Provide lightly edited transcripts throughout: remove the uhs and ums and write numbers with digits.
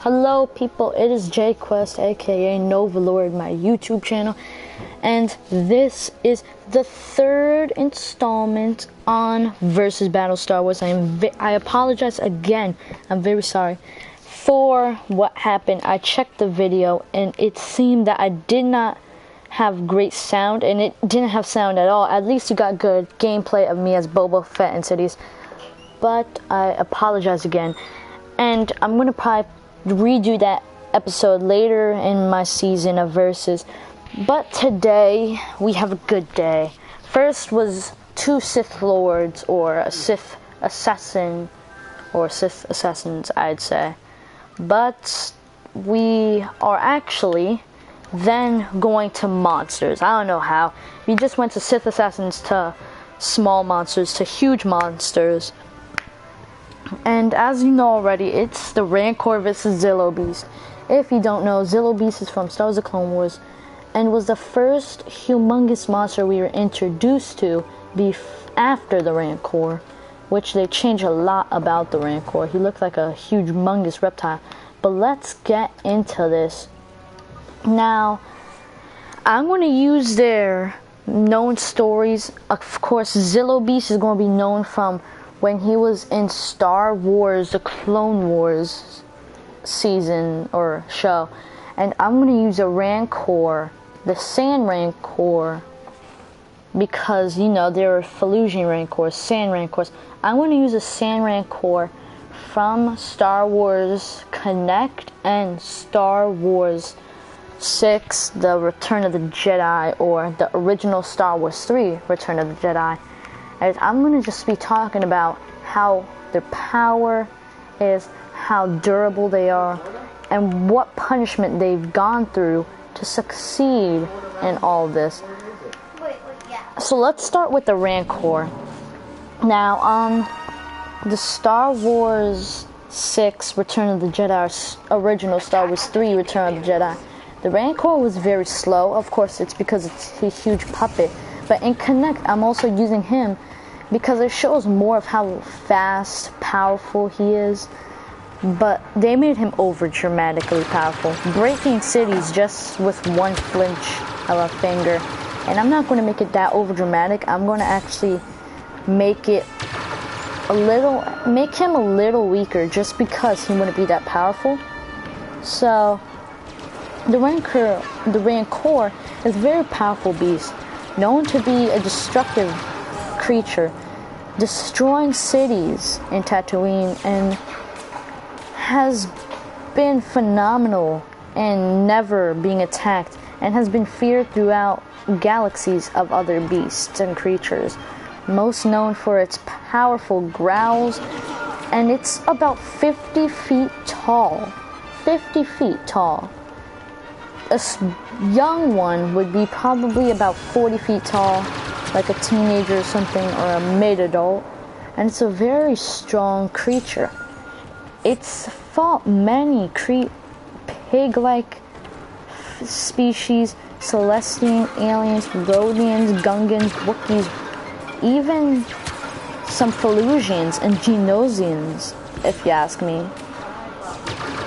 Hello people, it is JQuest aka Novalord, my YouTube channel, and this is the third installment on versus Battle Star Wars. I apologize again, I'm very sorry for what happened. I checked the video and it seemed that I did not have great sound, and it didn't have sound at all. At least you got good gameplay of me as Boba Fett in cities, but I apologize again, and I'm gonna probably redo that episode later in my season of versus. But today we have a good day. First was two Sith Lords, or a Sith assassin, or Sith assassins I'd say. But we are actually then going to monsters. I don't know how. We just went to Sith assassins to small monsters to huge monsters. And as you know already, it's the Rancor vs. Zillo Beast. If you don't know, Zillo Beast is from Star Wars: The Clone Wars and was the first humongous monster we were introduced to after the Rancor, which they changed a lot about the Rancor. He looked like a huge, humongous reptile. But let's get into this. Now, I'm going to use their known stories. Of course, Zillo Beast is going to be known from when he was in Star Wars: The Clone Wars season or show. And I'm going to use a Rancor, the Sand Rancor, because, you know, there are Felusian Rancors, Sand Rancors. I'm going to use a Sand Rancor from Star Wars Connect and Star Wars 6, The Return of the Jedi, or the original Star Wars 3, Return of the Jedi. And I'm going to just be talking about how their power is, how durable they are, and what punishment they've gone through to succeed in all this. So let's start with the Rancor. Now, the Star Wars 6, Return of the Jedi, or original Star Wars 3, Return of the Jedi, the Rancor was very slow. Of course, it's because it's a huge puppet. But in Connect, I'm also using him because it shows more of how fast, powerful he is. But they made him over dramatically powerful, breaking cities just with one flinch of a finger. And I'm not going to make it that over dramatic. I'm going to actually make him a little weaker, just because he wouldn't be that powerful. So the Rancor is a very powerful beast, known to be a destructive creature, destroying cities in Tatooine, and has been phenomenal in never being attacked, and has been feared throughout galaxies of other beasts and creatures, most known for its powerful growls. And it's about 50 feet tall. 50 feet tall. A young one would be probably about 40 feet tall, like a teenager or something, or a mid-adult. And it's a very strong creature. It's fought many pig-like species, Celestian, aliens, Rhodians, Gungans, Wookiees, even some Felusians and Genosians, if you ask me.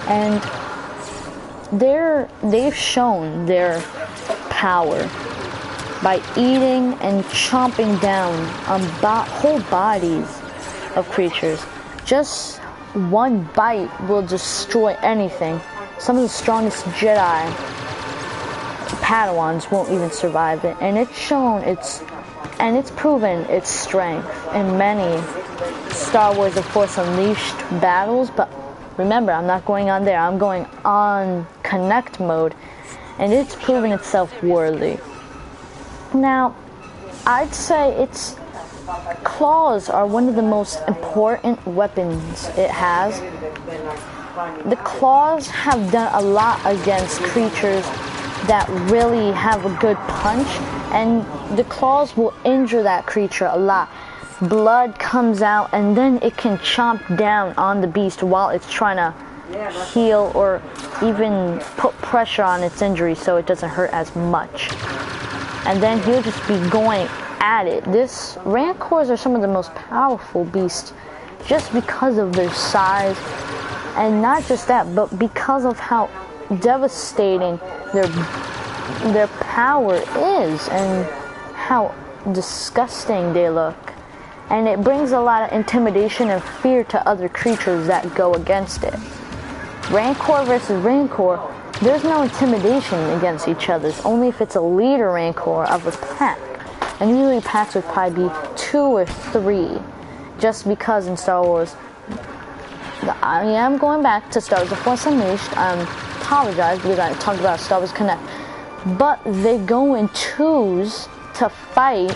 And they've shown their power by eating and chomping down on whole bodies of creatures. Just one bite will destroy anything. Some of the strongest Jedi Padawans won't even survive it. And it's proven its strength in many Star Wars The Force Unleashed battles. But remember, I'm not going on there. I'm going on Connect mode, and it's proven itself worthy. Now, I'd say its claws are one of the most important weapons it has. The claws have done a lot against creatures that really have a good punch, and the claws will injure that creature a lot. Blood comes out, and then it can chomp down on the beast while it's trying to heal, or even put pressure on its injury so it doesn't hurt as much. And then he'll just be going at it. Rancors are some of the most powerful beasts just because of their size And not just that, but because of how devastating their power is and how disgusting they look. And it brings a lot of intimidation and fear to other creatures that go against it. Rancor versus Rancor, there's no intimidation against each other. It's only if it's a leader Rancor of a pack. And usually packs would probably be 2 or 3. Just because in Star Wars, I am going back to Star Wars The Force Unleashed. I apologize because I talked about Star Wars Connect. But they go in 2s to fight.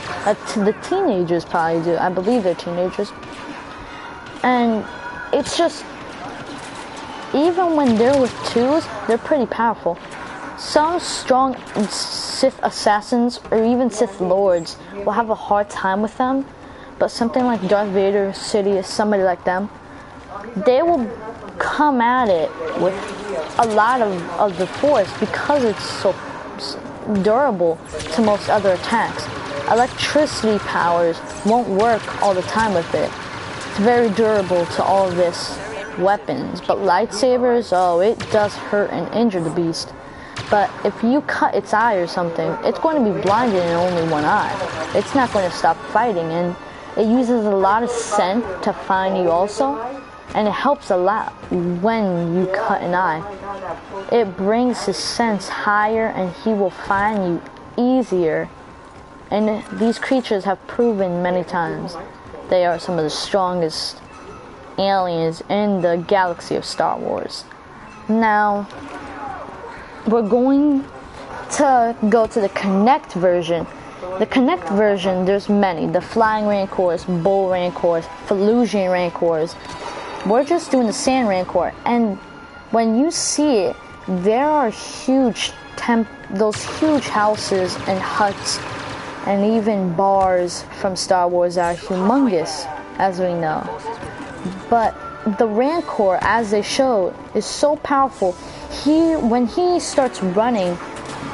The teenagers probably do. I believe they're teenagers. And it's just, even when they're with 2s, they're pretty powerful. Some strong Sith assassins or even Sith lords will have a hard time with them. But something like Darth Vader, Sidious, somebody like them, they will come at it with a lot of the force because it's so durable to most other attacks. Electricity powers won't work all the time with it. It's very durable to all of this weapons. But lightsabers, oh, it does hurt and injure the beast. But if you cut its eye or something, it's going to be blinded in only one eye. It's not going to stop fighting, and it uses a lot of scent to find you also, and it helps a lot when you cut an eye. It brings his sense higher, and he will find you easier. And these creatures have proven many times they are some of the strongest aliens in the galaxy of Star Wars. Now, we're going to go to the Connect version. The Connect version, there's many. The Flying Rancors, Bull Rancors, Felusian Rancors. We're just doing the Sand Rancor. And when you see it, there are those huge houses and huts and even bars from Star Wars that are humongous, as we know. But the Rancor, as they show, is so powerful. When he starts running,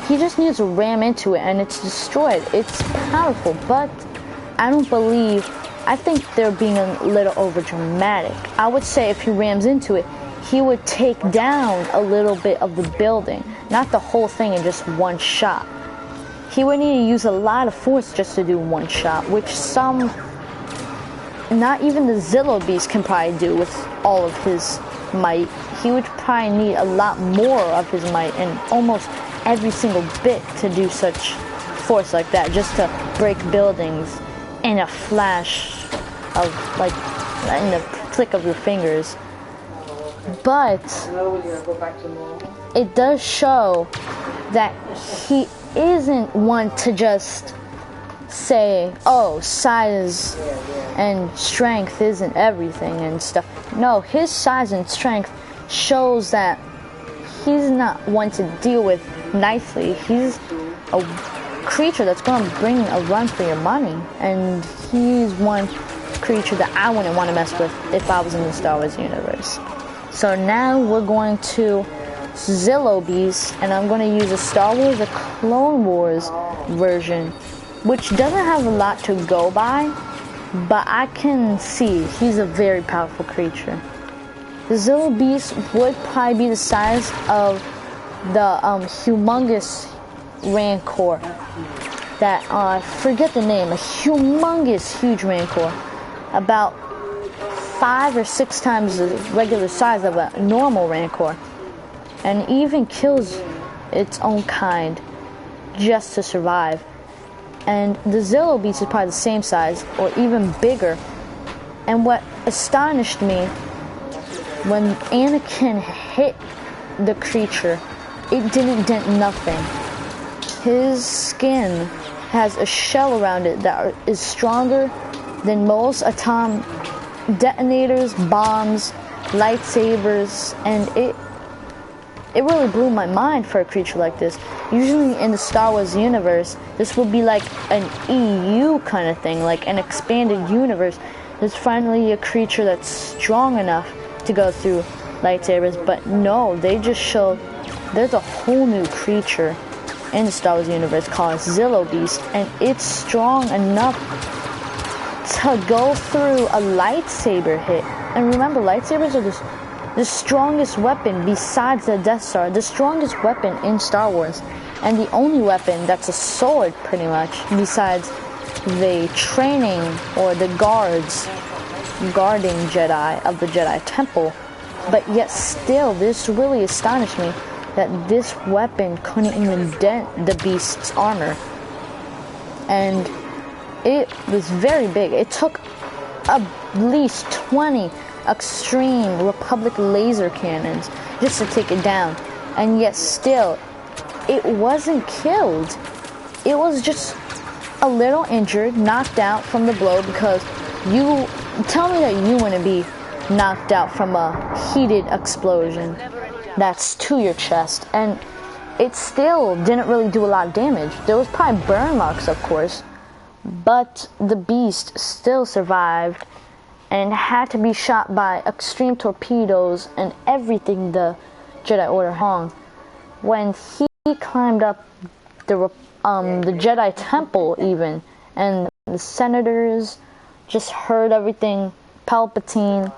he just needs to ram into it and it's destroyed. It's powerful, but I think they're being a little over dramatic. I would say if he rams into it, he would take down a little bit of the building, not the whole thing in just one shot. He would need to use a lot of force just to do one shot, which not even the Zillo beast can probably do with all of his might. He would probably need a lot more of his might and almost every single bit to do such force like that, just to break buildings in a flash of, like, in the click of your fingers. But it does show that he isn't one to just say, oh, size and strength isn't everything and stuff. No, his size and strength shows that he's not one to deal with nicely. He's a creature that's going to bring a run for your money, and he's one creature that I wouldn't want to mess with if I was in the Star Wars universe. So now we're going to Zillo Beast, and I'm going to use a Star Wars, a Clone Wars version, which doesn't have a lot to go by, but I can see he's a very powerful creature. The Zillo Beast would probably be the size of the humongous Rancor that, I forget the name, a humongous huge Rancor, about 5 or 6 times the regular size of a normal Rancor, and even kills its own kind just to survive. And the Zillo Beast is probably the same size or even bigger. And what astonished me, when Anakin hit the creature, it didn't dent nothing. His skin has a shell around it that is stronger than most atomic detonators, bombs, lightsabers, and it really blew my mind for a creature like this. Usually in the Star Wars universe, this would be like an EU kind of thing, like an expanded universe. There's finally a creature that's strong enough to go through lightsabers, but no, they just showed there's a whole new creature in the Star Wars universe called Zillo Beast, and it's strong enough to go through a lightsaber hit. And remember, lightsabers are this the strongest weapon besides the Death Star, the strongest weapon in Star Wars, and the only weapon that's a sword, pretty much, besides the training or the guards guarding Jedi of the Jedi Temple. But yet still, this really astonished me that this weapon couldn't even dent the Beast's armor. And it was very big. It took at least 20 extreme Republic laser cannons just to take it down. And yet still, it wasn't killed. It was just a little injured, knocked out from the blow, because you tell me that you wouldn't be knocked out from a heated explosion that's to your chest. And it still didn't really do a lot of damage. There was probably burn marks, of course, but the Beast still survived and had to be shot by extreme torpedoes and everything the Jedi Order hung. When he climbed up the Jedi Temple even, and the senators just heard everything, Palpatine,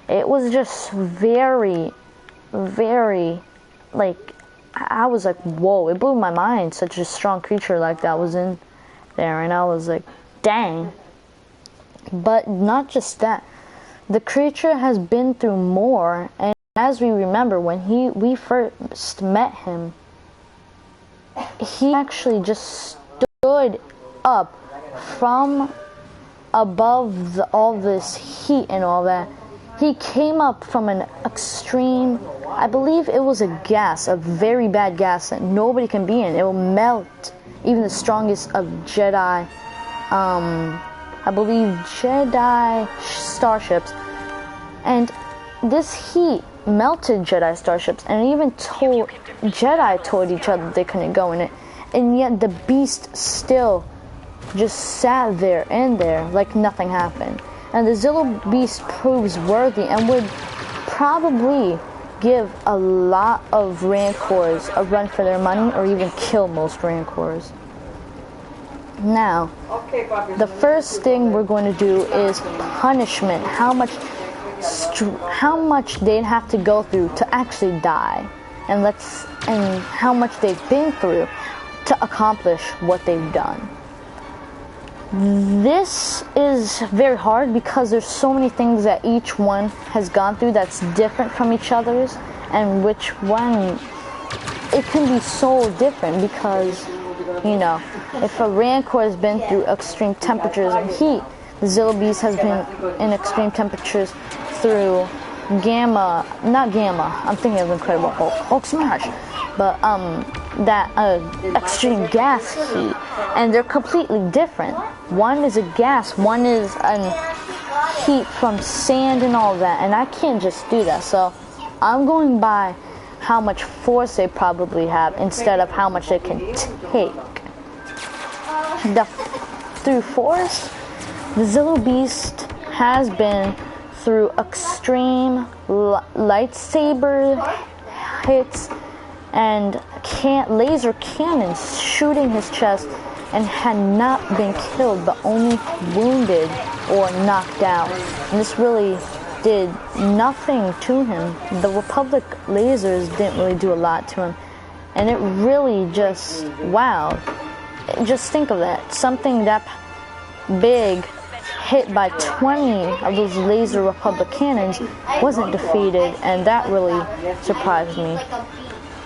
it was just very, very, like, I was like, whoa, it blew my mind, such a strong creature like that was in there, and I was like, dang. But not just that, the creature has been through more, and as we remember, when we first met him, he actually just stood up from above all this heat and all that. He came up from an extreme, I believe it was a gas, a very bad gas that nobody can be in. It will melt even the strongest of Jedi, I believe Jedi starships. And this heat melted Jedi starships, and even Jedi told each other they couldn't go in it. And yet the Beast still just sat there in there like nothing happened. And the Zillo Beast proves worthy and would probably give a lot of Rancors a run for their money, or even kill most Rancors. Now, the first thing we're going to do is punishment. How much they'd have to go through to actually die, and how much they've been through to accomplish what they've done. This is very hard because there's so many things that each one has gone through that's different from each other's, and which one, it can be so different because, you know, if a Rancor has been through extreme temperatures and heat, the Zillo Beast has been in extreme temperatures through I'm thinking of Incredible Hulk smash, but that extreme gas heat, and they're completely different. One is a gas, one is an heat from sand and all that, and I can't just do that, so I'm going by how much force they probably have instead of how much they can take. Through force, the Zillo Beast has been through extreme lightsaber hits and laser cannons shooting his chest, and had not been killed but only wounded or knocked out. And this really did nothing to him. The Republic lasers didn't really do a lot to him, and it really just, wow. Just think of that. Something that big hit by 20 of those laser Republic cannons wasn't defeated, and that really surprised me.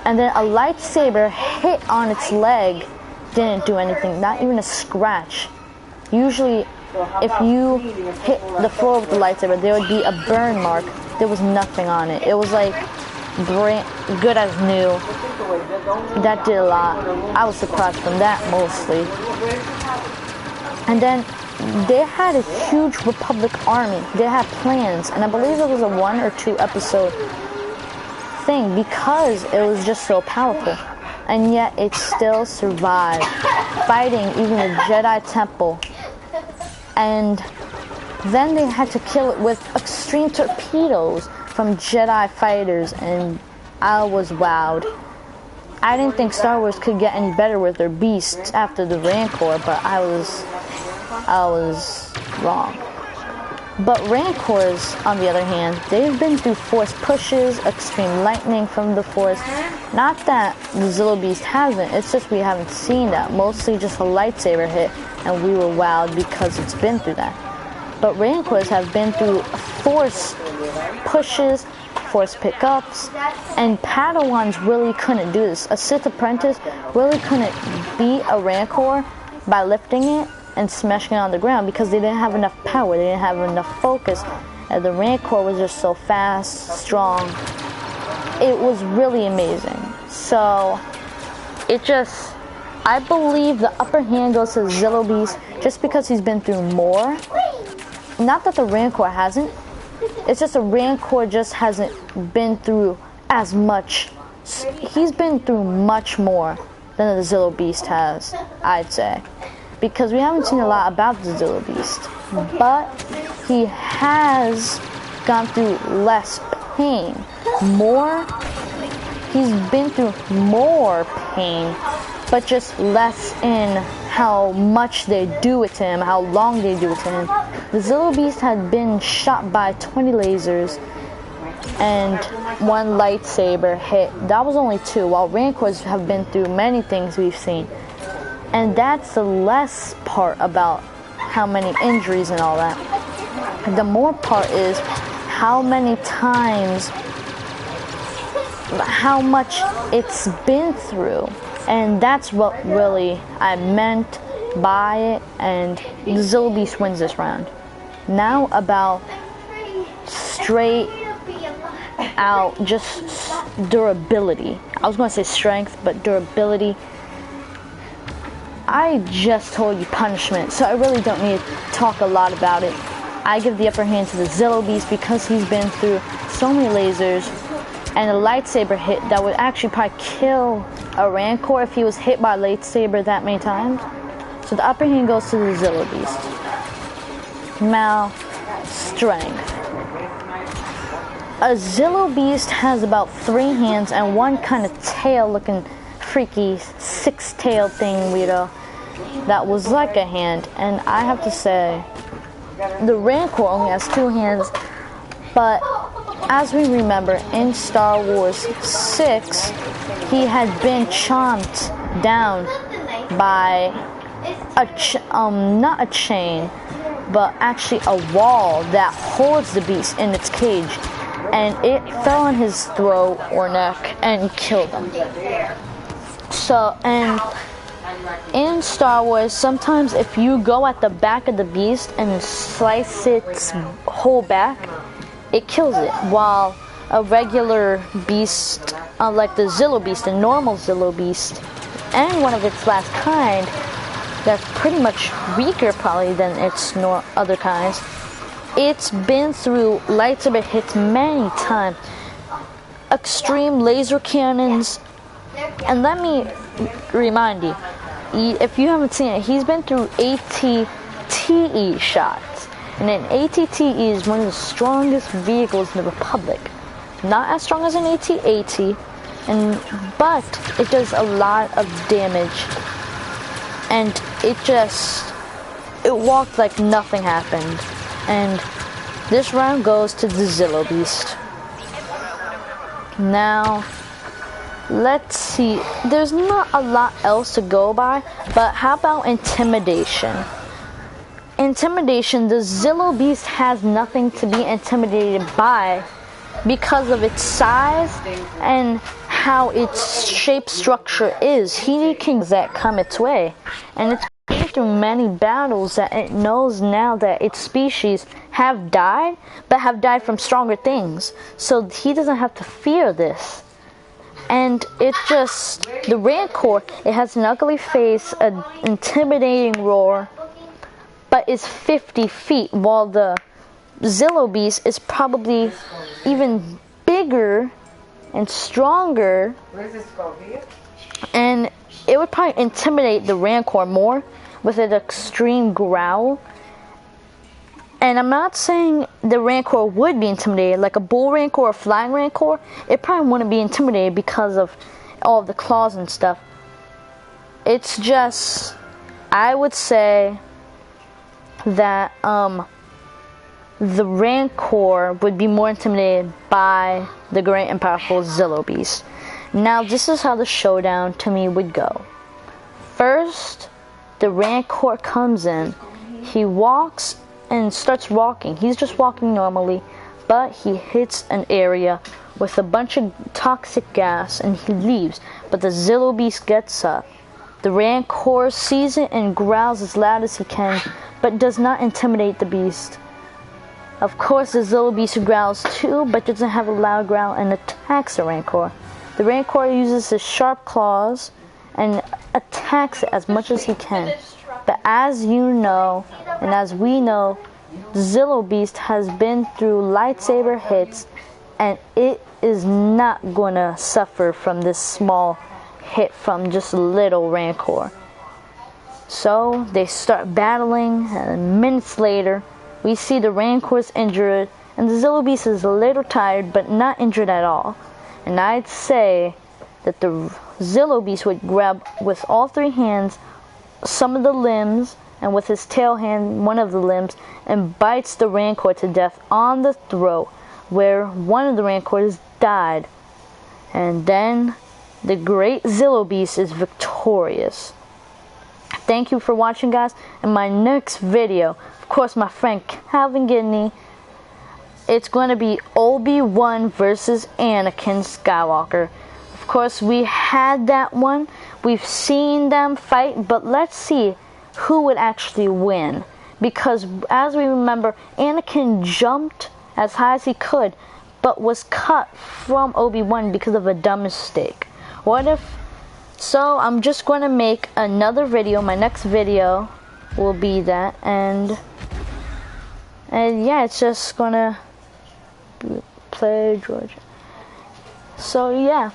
And then a lightsaber hit on its leg didn't do anything, not even a scratch. Usually, if you hit the floor with the lightsaber, there would be a burn mark. There was nothing on it. It was like good as new. That did a lot. I was surprised from that mostly. And then they had a huge Republic army. They had plans, and I believe it was a 1 or 2 episode thing because it was just so powerful. And yet it still survived, fighting even the Jedi Temple. And then they had to kill it with extreme torpedoes from Jedi fighters, and I was wowed. I didn't think Star Wars could get any better with their beasts after the Rancor, but I was wrong. But Rancors, on the other hand, they've been through force pushes, extreme lightning from the force. Not that the Zillo Beast hasn't, it's just we haven't seen that. Mostly just a lightsaber hit, and we were wowed because it's been through that. But Rancors have been through force pushes, force pickups, and Padawans really couldn't do this. A Sith apprentice really couldn't beat a Rancor by lifting it and smashing it on the ground because they didn't have enough power, they didn't have enough focus, and the Rancor was just so fast, strong. It was really amazing. So I believe the upper hand goes to Zillo Beast just because he's been through more. Not that the Rancor hasn't, it's just the Rancor just hasn't been through as much. He's been through much more than the Zillo Beast has, I'd say. Because we haven't seen a lot about the Zillo Beast. But he has gone through less pain. He's been through more pain, but just less in how much they do it to him, how long they do it to him. The Zillo Beast had been shot by 20 lasers and 1 lightsaber hit. That was only 2, while Rancors have been through many things we've seen. And that's the less part about how many injuries and all that. The more part is how many times, how much it's been through. And that's what really I meant by it, and the Zillo Beast wins this round. Now about straight out just durability. I was going to say strength, but durability. I just told you punishment, so I really don't need to talk a lot about it. I give the upper hand to the Zillo Beast because he's been through so many lasers and a lightsaber hit that would actually probably kill a Rancor if he was hit by a lightsaber that many times. So the upper hand goes to the Zillo Beast. Now, strength. A Zillo Beast has about 3 hands and 1 kind of tail-looking freaky 6-tailed thing, weirdo, that was like a hand. And I have to say, the Rancor only has 2 hands, but as we remember in Star Wars 6, he had been chomped down by not a chain, but actually a wall that holds the beast in its cage, and it fell on his throat or neck and killed him. So, and in Star Wars, sometimes if you go at the back of the beast and slice its whole back, it kills it, while a regular beast, like the Zillo Beast, a normal Zillo Beast, and one of its last kind, that's pretty much weaker probably than its other kinds, it's been through lightsaber hits many times, extreme laser cannons, and let me remind you, if you haven't seen it, he's been through AT-TE shots. And an AT-TE is one of the strongest vehicles in the Republic. Not as strong as an AT-AT, but it does a lot of damage. And it walked like nothing happened. And this round goes to the Zillo Beast. Now, let's see. There's not a lot else to go by, but how about intimidation? Intimidation, the Zillo Beast has nothing to be intimidated by because of its size and how its shape structure is. He can that come its way, and it's been through many battles that it knows now that its species have died, but have died from stronger things. So he doesn't have to fear this. And it's just, the Rancor, it has an ugly face, an intimidating roar, but is 50 feet, while the Zillo Beast is probably even bigger and stronger, and it would probably intimidate the Rancor more with an extreme growl. And I'm not saying the Rancor would be intimidated, like a bull Rancor or flying Rancor, it probably wouldn't be intimidated because of all of the claws and stuff. It's just, I would say that the Rancor would be more intimidated by the great and powerful Zillo Beast. Now, this is how the showdown to me would go. First, the Rancor comes in. He walks and starts walking. He's just walking normally, but he hits an area with a bunch of toxic gas and he leaves. But the Zillo Beast gets up. The Rancor sees it and growls as loud as he can, but does not intimidate the beast. Of course, the Zillo Beast growls too, but doesn't have a loud growl and attacks the Rancor. The Rancor uses his sharp claws and attacks it as much as he can. But as you know, and as we know, the Zillo Beast has been through lightsaber hits, and it is not gonna suffer from this small hit from just a little Rancor. So they start battling, and minutes later, we see the Rancor's injured, and the Zillo Beast is a little tired, but not injured at all. And I'd say that the Zillo Beast would grab with all three hands some of the limbs, and with his tail hand one of the limbs, and bites the Rancor to death on the throat, where one of the Rancors died. And then the great Zillo Beast is victorious. Thank you for watching, guys. In my next video, of course, my friend Calvin Gidney, it's going to be Obi-Wan versus Anakin Skywalker. Of course, we had that one. We've seen them fight, but let's see who would actually win. Because as we remember, Anakin jumped as high as he could, but was cut from Obi-Wan because of a dumb mistake. What if... So I'm just going to make another video. My next video will be that, and yeah, it's just going to play Georgia. So yeah,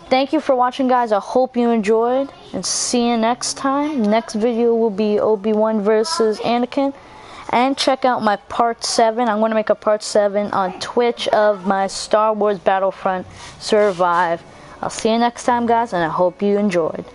thank you for watching, guys. I hope you enjoyed, and see you next time. Next video will be Obi-Wan versus Anakin. And check out my part 7. I'm going to make a part 7 on Twitch of my Star Wars Battlefront Survive. I'll see you next time, guys, and I hope you enjoyed.